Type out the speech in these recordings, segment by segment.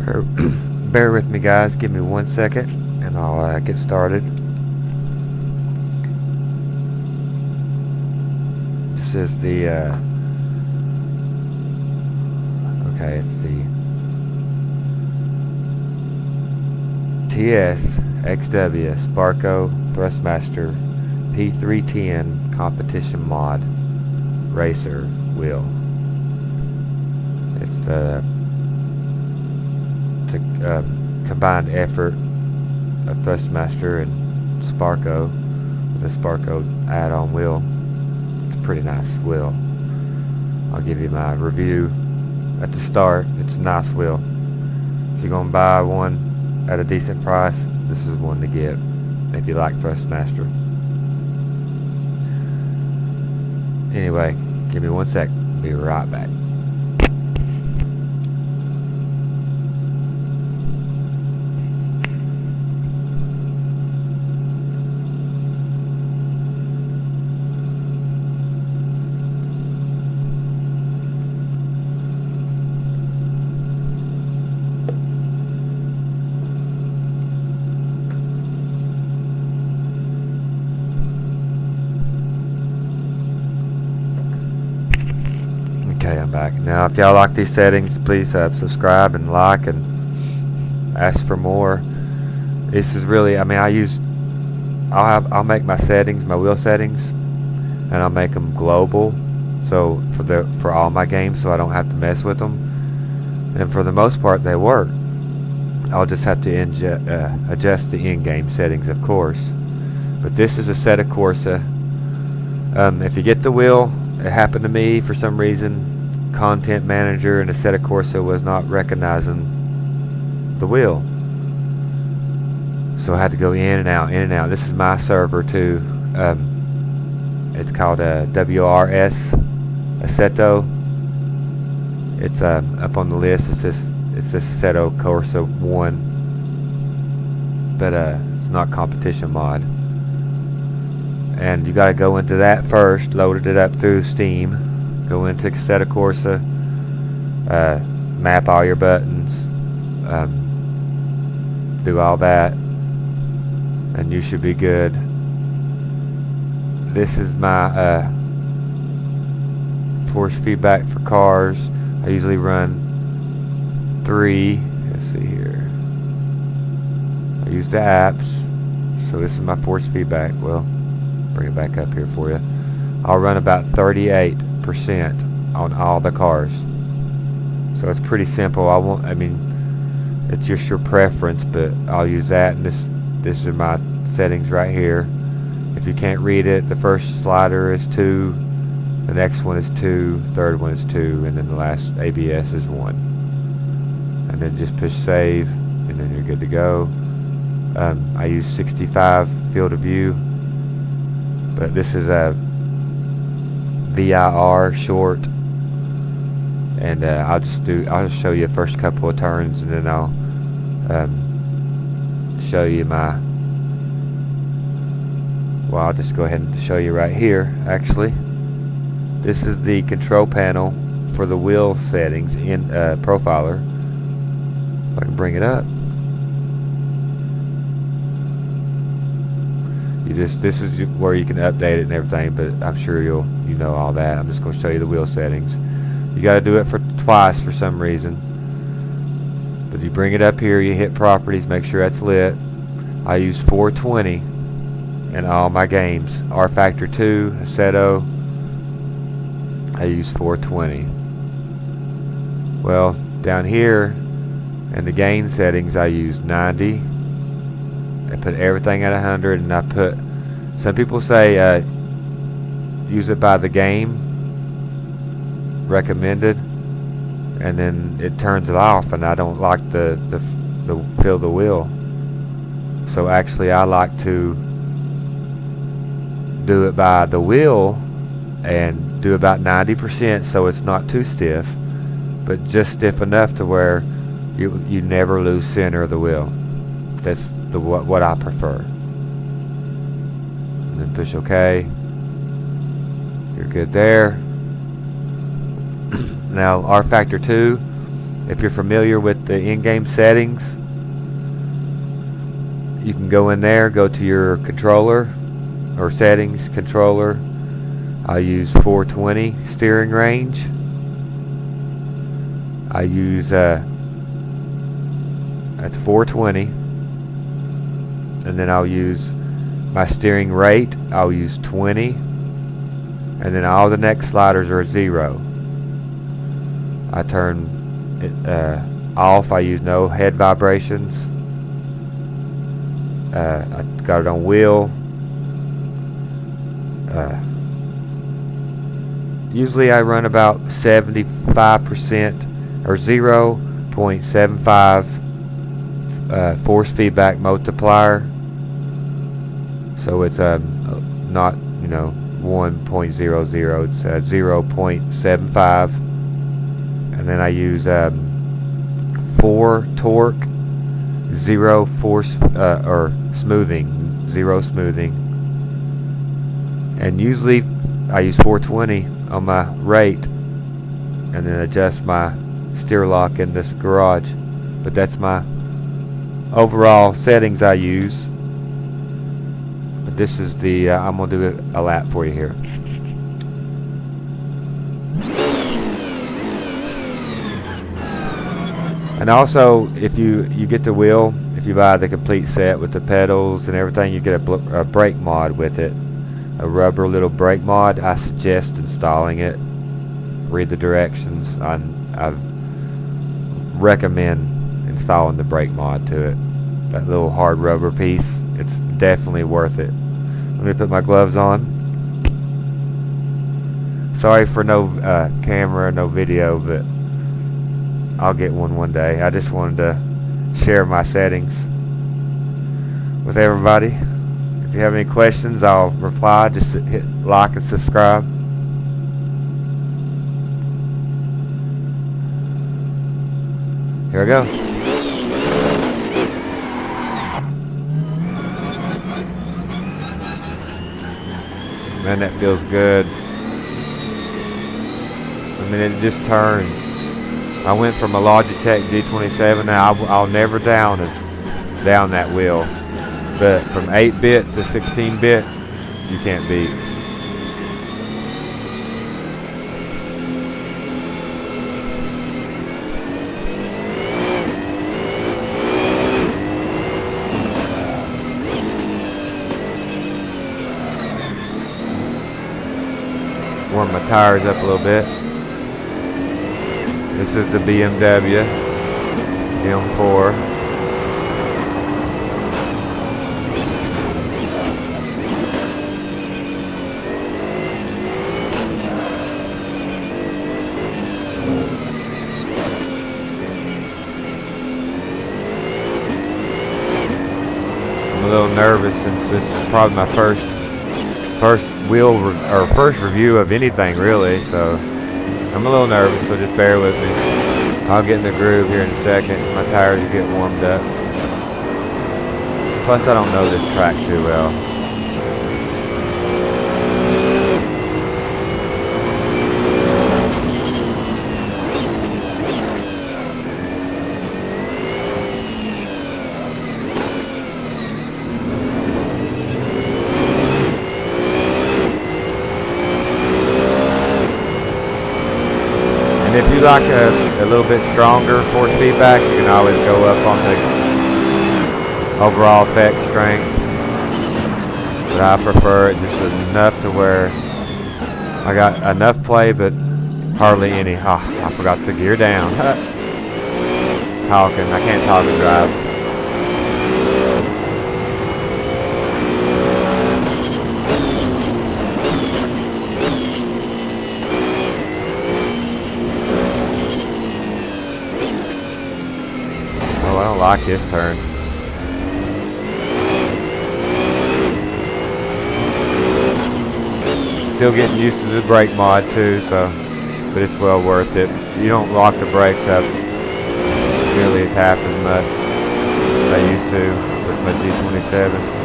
Bear with me, guys. Give me 1 second and I'll get started. This is the okay, it's the TS XW Sparco Thrustmaster P310 competition mod racer wheel. It's the combined effort of Thrustmaster and Sparco with a Sparco add-on wheel. It's a pretty nice wheel. I'll give you my review at the start. It's a nice wheel. If you're gonna buy one at a decent price, this is one to get if you like Thrustmaster. Anyway, give me 1 sec. Be right back. Okay, I'm back. Now, if y'all like these settings, please subscribe and like and ask for more. This is really, I mean, I'll make my settings, my wheel settings, and I'll make them global, so for all my games, so I don't have to mess with them. And for the most part, they work. I'll just have to adjust the in-game settings, of course. But this is a XWRacer. If you get the wheel, it happened to me for some reason. Content manager and the XWRacer was not recognizing the wheel, so I had to go in and out, in and out. This is my server too. It's called a WRS Assetto. It's up on the list. It's this Assetto Corsa 1, but it's not competition mod. And you got to go into that first. Loaded it up through Steam. Go into XWRacer. Map all your buttons. Do all that, and you should be good. This is my force feedback for cars. I usually run 3. Let's see here. I use the apps. So this is my force feedback. Well, bring it back up here for you. I'll run about 38% on all the cars, so it's pretty simple. I mean, it's just your preference, but I'll use that. And this is my settings right here. If you can't read it, the first slider is 2, the next one is 2, third one is 2, and then the last ABS is 1. And then just push save, and then you're good to go. I use 65 field of view, but this is a VIR short, and I'll just show you the first couple of turns, and then I'll show you I'll just go ahead and show you right here. Actually, this is the control panel for the wheel settings in Profiler. If I can bring it up. This is where you can update it and everything, but I'm sure you know all that. I'm just going to show you the wheel settings. You got to do it twice for some reason. But you bring it up here, you hit properties, make sure that's lit. I use 420 in all my games. R Factor 2, Assetto, I use 420. Well, down here in the gain settings, I use 90. I put everything at 100, and I put, some people say use it by the game, recommended, and then it turns it off, and I don't like the feel the wheel. So actually I like to do it by the wheel and do about 90%, so it's not too stiff, but just stiff enough to where you never lose center of the wheel. That's what I prefer. And then push OK. You're good there. Now R Factor 2 If you're familiar with the in-game settings, you can go in there, go to your controller or settings, controller. I use 420 steering range. I use that's 420, and then I'll use my steering rate. I'll use 20, and then all the next sliders are 0. I turn it off. I use no head vibrations. I got it on wheel. Usually I run about 75% or 0.75 force feedback multiplier. So it's not 1.00. It's 0.75, and then I use 4 torque, 0 force or smoothing, 0 smoothing, and usually I use 420 on my rate, and then adjust my steer lock in this garage. But that's my overall settings I use. But this is the I'm gonna do a lap for you here. And also, if you get the wheel, if you buy the complete set with the pedals and everything, you get a brake mod with it, a rubber little brake mod. I suggest installing it. Read the directions. I recommend installing the brake mod to it. That little hard rubber piece, it's definitely worth it. Let me put my gloves on. Sorry for no camera, no video, but I'll get one day. I just wanted to share my settings with everybody. If you have any questions, I'll reply. Just hit like and subscribe. Here I go. Man, that feels good. I mean, it just turns. I went from a Logitech G27, and I'll never down that wheel. But from 8-bit to 16-bit, you can't beat. Warm my tires up a little bit. This is the BMW M4. I'm a little nervous since this is probably my first review of anything really, so I'm a little nervous, so just bear with me. I'll get in the groove here in a second. My tires will get warmed up. Plus, I don't know this track too well. And if you like a little bit stronger force feedback, you can always go up on the overall effect strength. But I prefer it just enough to where I got enough play, but hardly any. Oh, I forgot the gear down. Talking. I can't talk and drive. I don't like his turn. Still getting used to the brake mod too, so but it's well worth it. You don't lock the brakes up nearly as half as much as I used to with my G27.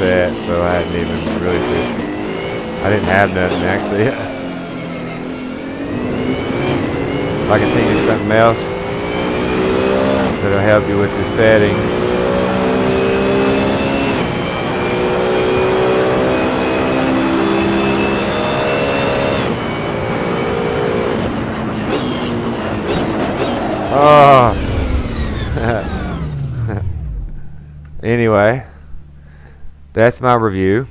set, so I hadn't even really I didn't have nothing actually. If I can think of something else that'll help you with your settings. Oh. Anyway, that's my review.